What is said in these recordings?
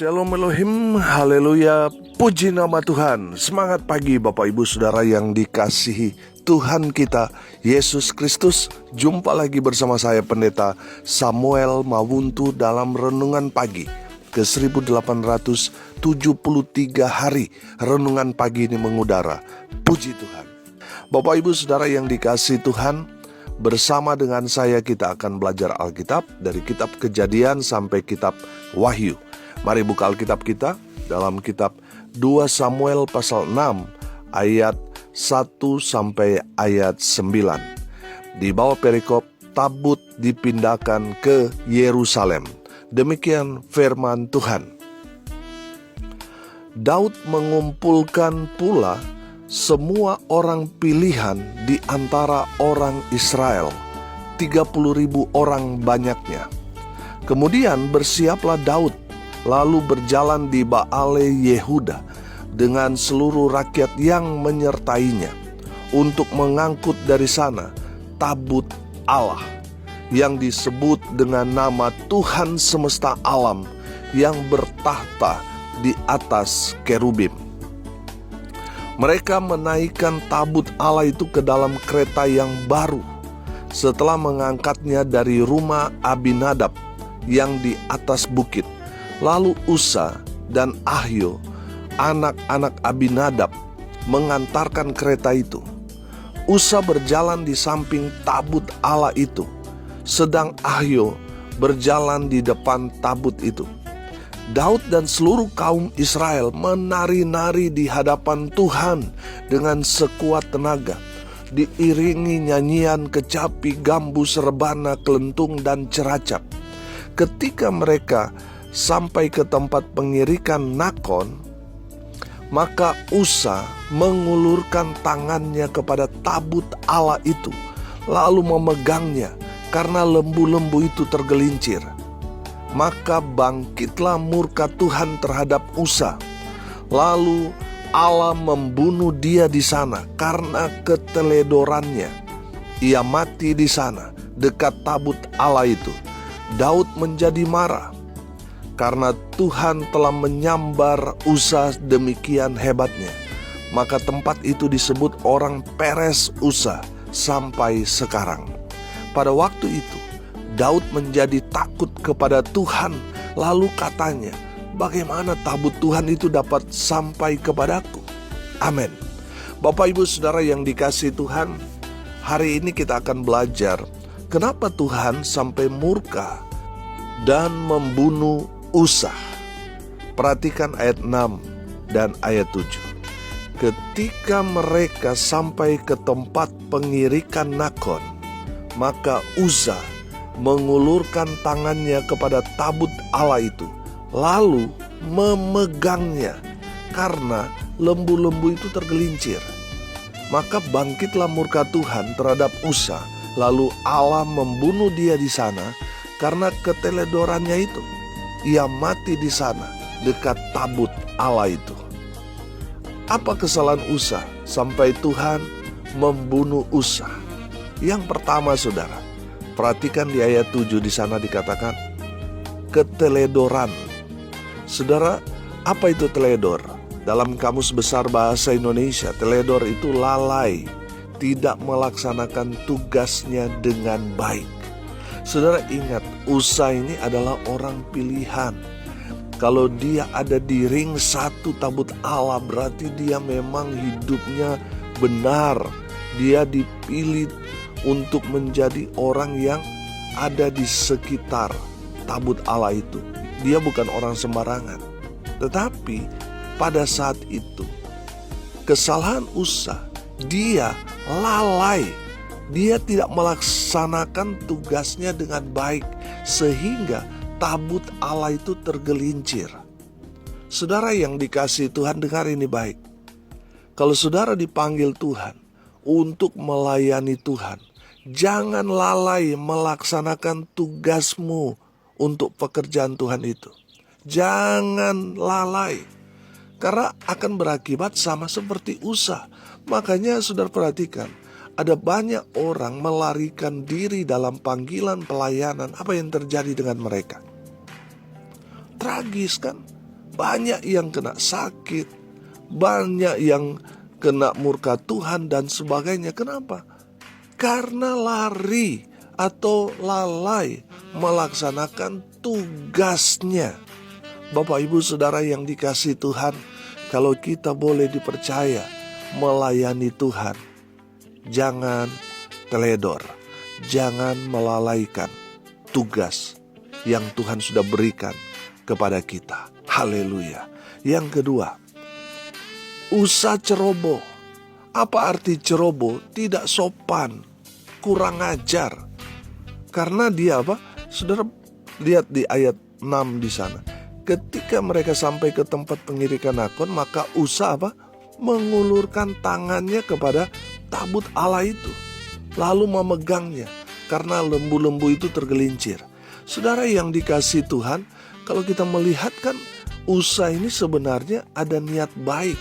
Shalom Elohim, haleluya, puji nama Tuhan. Semangat pagi Bapak Ibu Saudara yang dikasihi Tuhan kita Yesus Kristus. Jumpa lagi bersama saya Pendeta Samuel Mawuntu dalam Renungan Pagi ke 1873 hari Renungan Pagi ini mengudara. Puji Tuhan. Bapak Ibu Saudara yang dikasihi Tuhan, bersama dengan saya kita akan belajar Alkitab dari kitab Kejadian sampai kitab Wahyu. Mari buka Alkitab kita dalam kitab 2 Samuel pasal 6 ayat 1 sampai ayat 9. Di bawah perikop tabut dipindahkan ke Yerusalem. Demikian firman Tuhan. Daud mengumpulkan pula semua orang pilihan di antara orang Israel, 30.000 orang banyaknya. Kemudian bersiaplah Daud, lalu berjalan di Baale Yehuda dengan seluruh rakyat yang menyertainya untuk mengangkut dari sana tabut Allah yang disebut dengan nama Tuhan semesta alam yang bertahta di atas kerubim. Mereka menaikkan tabut Allah itu ke dalam kereta yang baru setelah mengangkatnya dari rumah Abinadab yang di atas bukit. Lalu Usa dan Ahio, anak-anak Abinadab, mengantarkan kereta itu. Usa berjalan di samping tabut Allah itu, sedang Ahio berjalan di depan tabut itu. Daud dan seluruh kaum Israel menari-nari di hadapan Tuhan dengan sekuat tenaga, diiringi nyanyian, kecapi, gambus, rebana, kelentung, dan ceracap. Ketika mereka sampai ke tempat pengirikan Nakon, maka Usa mengulurkan tangannya kepada tabut Allah itu, lalu memegangnya karena lembu-lembu itu tergelincir. Maka bangkitlah murka Tuhan terhadap Usa, lalu Allah membunuh dia di sana karena keteledorannya. Ia mati di sana dekat tabut Allah itu. Daud menjadi marah karena Tuhan telah menyambar Usa demikian hebatnya. Maka tempat itu disebut orang Peres Usa sampai sekarang. Pada waktu itu Daud menjadi takut kepada Tuhan, lalu katanya, bagaimana tabut Tuhan itu dapat sampai kepadaku? Amin. Bapak Ibu Saudara yang dikasihi Tuhan, hari ini kita akan belajar kenapa Tuhan sampai murka dan membunuh Usa. Perhatikan ayat 6 dan ayat 7. Ketika mereka sampai ke tempat pengirikan Nakon, maka Usa mengulurkan tangannya kepada tabut Allah itu, lalu memegangnya karena lembu-lembu itu tergelincir. Maka bangkitlah murka Tuhan terhadap Usa, lalu Allah membunuh dia di sana karena keteledorannya itu. Ia mati di sana dekat tabut Allah itu. Apa kesalahan Usa sampai Tuhan membunuh Usa? Yang pertama saudara, perhatikan di ayat 7 di sana dikatakan keteledoran. Saudara, apa itu teledor? Dalam Kamus Besar Bahasa Indonesia, teledor itu lalai, tidak melaksanakan tugasnya dengan baik. Saudara ingat, Usa ini adalah orang pilihan. Kalau dia ada di ring satu tabut Allah, berarti dia memang hidupnya benar. Dia dipilih untuk menjadi orang yang ada di sekitar tabut Allah itu. Dia bukan orang sembarangan. Tetapi pada saat itu, kesalahan Usa, dia lalai. Dia tidak melaksanakan tugasnya dengan baik, sehingga tabut Allah itu tergelincir. Saudara yang dikasihi Tuhan, dengar ini baik. Kalau saudara dipanggil Tuhan untuk melayani Tuhan, jangan lalai melaksanakan tugasmu untuk pekerjaan Tuhan itu. Jangan lalai, karena akan berakibat sama seperti Usa. Makanya saudara perhatikan, ada banyak orang melarikan diri dalam panggilan pelayanan. Apa yang terjadi dengan mereka? Tragis kan? banyak yang kena sakit, banyak yang kena murka Tuhan dan sebagainya. Kenapa? Karena lari atau lalai melaksanakan tugasnya. Bapak, Ibu, Saudara yang dikasihi Tuhan, kalau kita boleh dipercaya melayani Tuhan, jangan teledor, jangan melalaikan tugas yang Tuhan sudah berikan kepada kita. Haleluya. Yang kedua, usah ceroboh. Apa arti ceroboh? Tidak sopan, kurang ajar. Karena dia apa? Saudara lihat di ayat 6 di sana. Ketika mereka sampai ke tempat pengirikan Nakon, maka Usa apa? Mengulurkan tangannya kepada tabut Allah itu, lalu memegangnya karena lembu-lembu itu tergelincir. Saudara yang dikasihi Tuhan, kalau kita melihat kan Usa ini sebenarnya ada niat baik.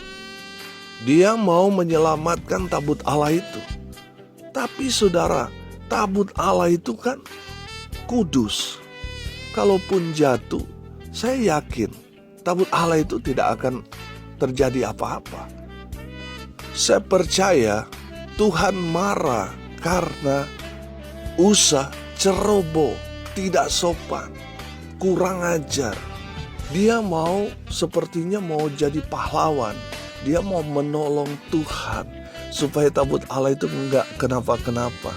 Dia mau menyelamatkan tabut Allah itu. Tapi saudara, tabut Allah itu kan kudus. Kalaupun jatuh, saya yakin tabut Allah itu tidak akan terjadi apa-apa. Saya percaya Tuhan marah karena Usa ceroboh, tidak sopan, kurang ajar. Dia sepertinya mau jadi pahlawan. Dia mau menolong Tuhan supaya tabut Allah itu enggak kenapa-kenapa.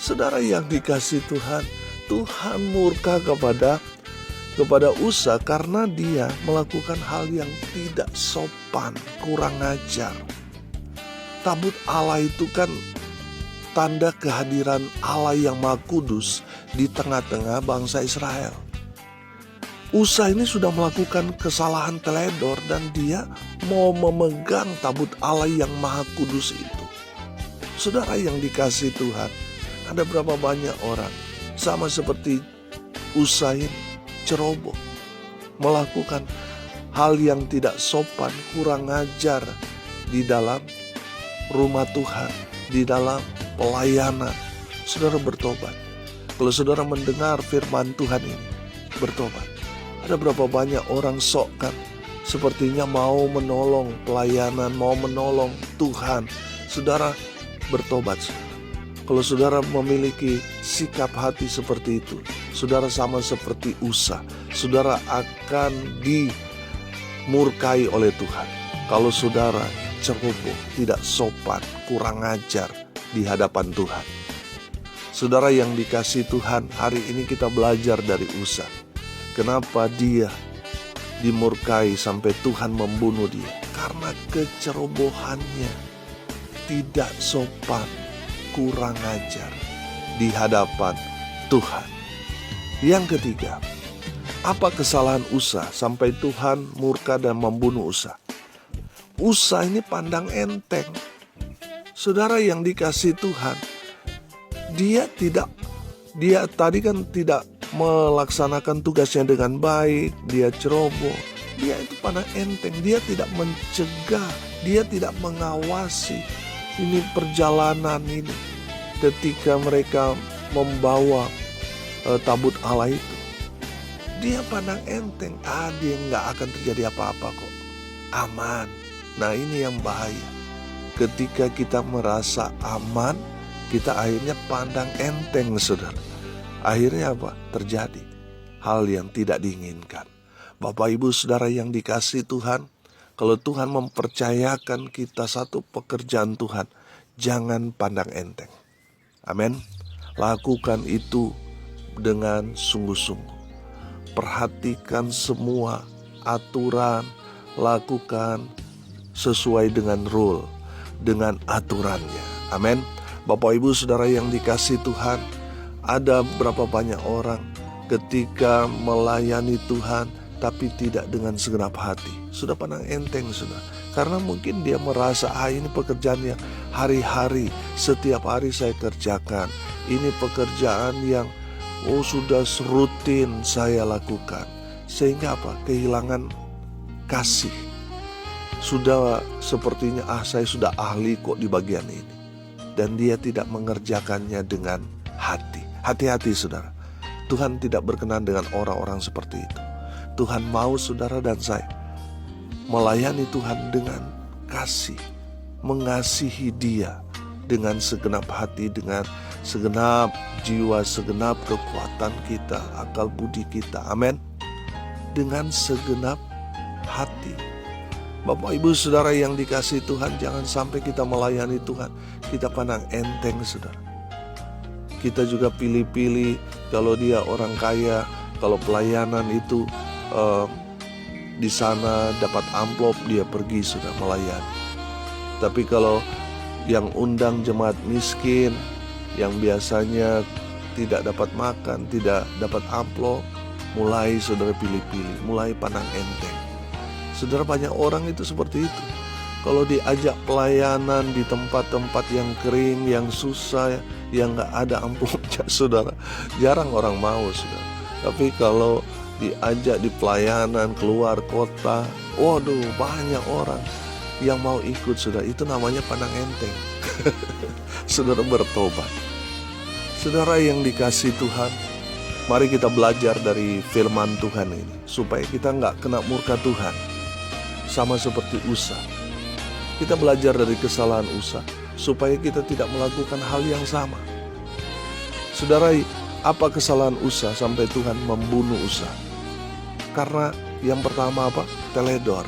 Saudara yang dikasihi Tuhan, Tuhan murka kepada Usa karena dia melakukan hal yang tidak sopan, kurang ajar. Tabut Allah itu kan tanda kehadiran Allah yang Maha Kudus di tengah-tengah bangsa Israel. Usa ini sudah melakukan kesalahan teledor dan dia mau memegang tabut Allah yang Maha Kudus itu. Saudara yang dikasihi Tuhan, ada berapa banyak orang sama seperti Usa ini, ceroboh, melakukan hal yang tidak sopan, kurang ajar di dalam rumah Tuhan, di dalam pelayanan. Saudara bertobat. Kalau saudara mendengar firman Tuhan ini, bertobat. Ada berapa banyak orang sok kan, sepertinya mau menolong pelayanan, mau menolong Tuhan. Saudara bertobat. Kalau saudara memiliki sikap hati seperti itu, saudara sama seperti Usa. Saudara akan dimurkai oleh Tuhan. Kalau saudara ceroboh, tidak sopan, kurang ajar di hadapan Tuhan. Saudara yang dikasihi Tuhan, hari ini kita belajar dari Usa. Kenapa dia dimurkai sampai Tuhan membunuh dia? Karena kecerobohannya, tidak sopan, kurang ajar di hadapan Tuhan. Yang ketiga, apa kesalahan Usa sampai Tuhan murka dan membunuh Usa? Usa ini pandang enteng. Saudara yang dikasihi Tuhan, dia tadi kan tidak melaksanakan tugasnya dengan baik. Dia ceroboh, dia itu pandang enteng. Dia tidak mencegah, dia tidak mengawasi ini perjalanan ini ketika mereka membawa tabut Allah itu. Dia pandang enteng, dia nggak akan terjadi apa-apa kok, aman. Nah ini yang bahaya. Ketika kita merasa aman, kita akhirnya pandang enteng, saudara. Akhirnya apa? Terjadi hal yang tidak diinginkan. Bapak, Ibu, Saudara yang dikasihi Tuhan, kalau Tuhan mempercayakan kita satu pekerjaan Tuhan, jangan pandang enteng. Amin. Lakukan itu dengan sungguh-sungguh. Perhatikan semua aturan, lakukan sesuai dengan rule, dengan aturannya. Amin. Bapak, Ibu, Saudara yang dikasihi Tuhan, ada berapa banyak orang ketika melayani Tuhan tapi tidak dengan segenap hati. Sudah pandang enteng, sudah. Karena mungkin dia merasa ini pekerjaan yang hari-hari, setiap hari saya kerjakan. Ini pekerjaan yang sudah rutin saya lakukan. Sehingga apa? Kehilangan kasih. Sudah sepertinya saya sudah ahli kok di bagian ini. Dan dia tidak mengerjakannya dengan hati. Hati-hati, saudara. Tuhan tidak berkenan dengan orang-orang seperti itu. Tuhan mau saudara dan saya melayani Tuhan dengan kasih, mengasihi Dia dengan segenap hati, dengan segenap jiwa, segenap kekuatan kita, akal budi kita. Amin. Dengan segenap hati. Bapak Ibu Saudara yang dikasihi Tuhan, jangan sampai kita melayani Tuhan kita pandang enteng, saudara. Kita juga pilih-pilih, kalau dia orang kaya, kalau pelayanan itu di sana dapat amplop, dia pergi sudah melayani. Tapi kalau yang undang jemaat miskin, yang biasanya tidak dapat makan, tidak dapat amplop, mulai saudara pilih-pilih, mulai pandang enteng. Saudara, banyak orang itu seperti itu. Kalau diajak pelayanan di tempat-tempat yang kering, yang susah, yang gak ada amplopnya, saudara, jarang orang mau, saudara. Tapi kalau diajak di pelayanan keluar kota, waduh, banyak orang yang mau ikut, saudara. Itu namanya pandang enteng. Saudara, bertobat. Saudara yang dikasihi Tuhan, mari kita belajar dari firman Tuhan ini, supaya kita gak kena murka Tuhan. Sama seperti Usa, kita belajar dari kesalahan Usa, supaya kita tidak melakukan hal yang sama. Saudara, apa kesalahan Usa sampai Tuhan membunuh Usa? Karena yang pertama apa? Teledor,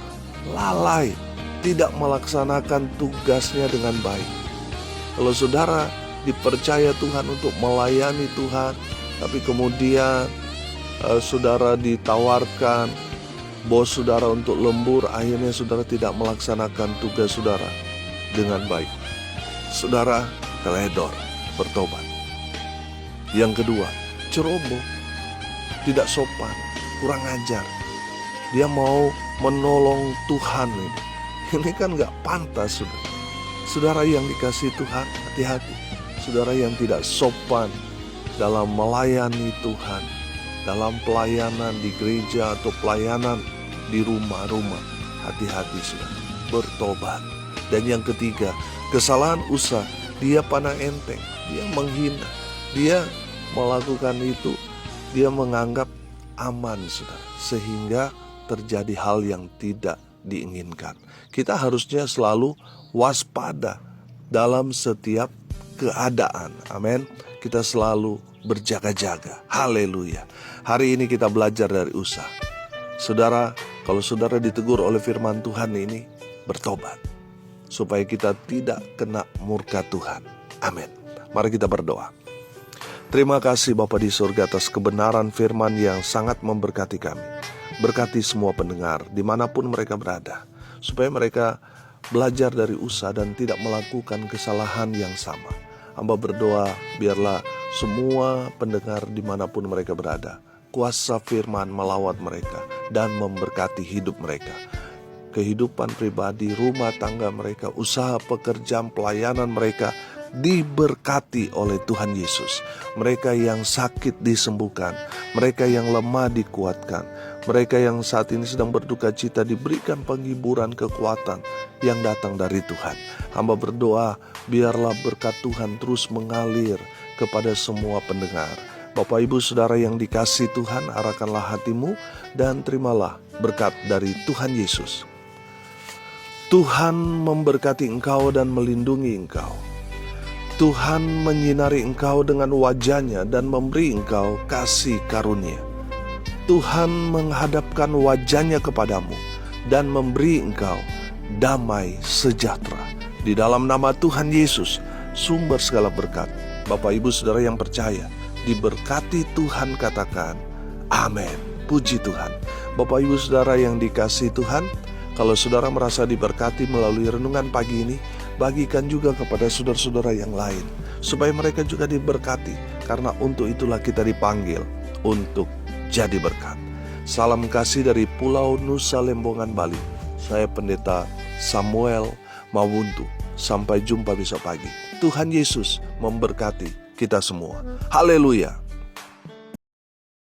lalai, tidak melaksanakan tugasnya dengan baik. Kalau saudara dipercaya Tuhan untuk melayani Tuhan, tapi kemudian saudara ditawarkan bos saudara untuk lembur, akhirnya saudara tidak melaksanakan tugas saudara dengan baik. Saudara teledor, bertobat. Yang kedua, ceroboh, tidak sopan, kurang ajar. Dia mau menolong Tuhan ini. Ini kan gak pantas, saudara. Saudara yang dikasihi Tuhan, hati-hati. Saudara yang tidak sopan dalam melayani Tuhan, dalam pelayanan di gereja atau pelayanan di rumah-rumah, hati-hati sudah, bertobat. Dan yang ketiga, kesalahan Usa, dia pandang enteng, dia menghina, dia melakukan itu, dia menganggap aman sudah, sehingga terjadi hal yang tidak diinginkan. Kita harusnya selalu waspada dalam setiap keadaan. Amin. Kita selalu berjaga-jaga. Haleluya. Hari ini kita belajar dari Usa. Saudara, kalau saudara ditegur oleh firman Tuhan ini, bertobat, supaya kita tidak kena murka Tuhan. Amin. Mari kita berdoa. Terima kasih Bapa di surga atas kebenaran firman yang sangat memberkati kami. Berkati semua pendengar dimanapun mereka berada, supaya mereka belajar dari Usa dan tidak melakukan kesalahan yang sama. Hamba berdoa, biarlah semua pendengar dimanapun mereka berada, kuasa firman melawat mereka dan memberkati hidup mereka. Kehidupan pribadi, rumah tangga mereka, usaha pekerjaan, pelayanan mereka diberkati oleh Tuhan Yesus. Mereka yang sakit disembuhkan, mereka yang lemah dikuatkan, mereka yang saat ini sedang berduka cita diberikan penghiburan, kekuatan yang datang dari Tuhan. Hamba berdoa, biarlah berkat Tuhan terus mengalir kepada semua pendengar. Bapak Ibu Saudara yang dikasihi Tuhan, arahkanlah hatimu dan terimalah berkat dari Tuhan Yesus. Tuhan memberkati engkau dan melindungi engkau. Tuhan menyinari engkau dengan wajah-Nya dan memberi engkau kasih karunia. Tuhan menghadapkan wajah-Nya kepadamu dan memberi engkau damai sejahtera. Di dalam nama Tuhan Yesus, sumber segala berkat. Bapak Ibu Saudara yang percaya, diberkati Tuhan, katakan amin. Puji Tuhan. Bapak Ibu Saudara yang dikasihi Tuhan, kalau saudara merasa diberkati melalui renungan pagi ini, bagikan juga kepada saudara-saudara yang lain, supaya mereka juga diberkati, karena untuk itulah kita dipanggil untuk jadi berkat. Salam kasih dari Pulau Nusa Lembongan, Bali. Saya Pendeta Samuel Mawuntu. Sampai jumpa besok pagi. Tuhan Yesus memberkati kita semua. Haleluya.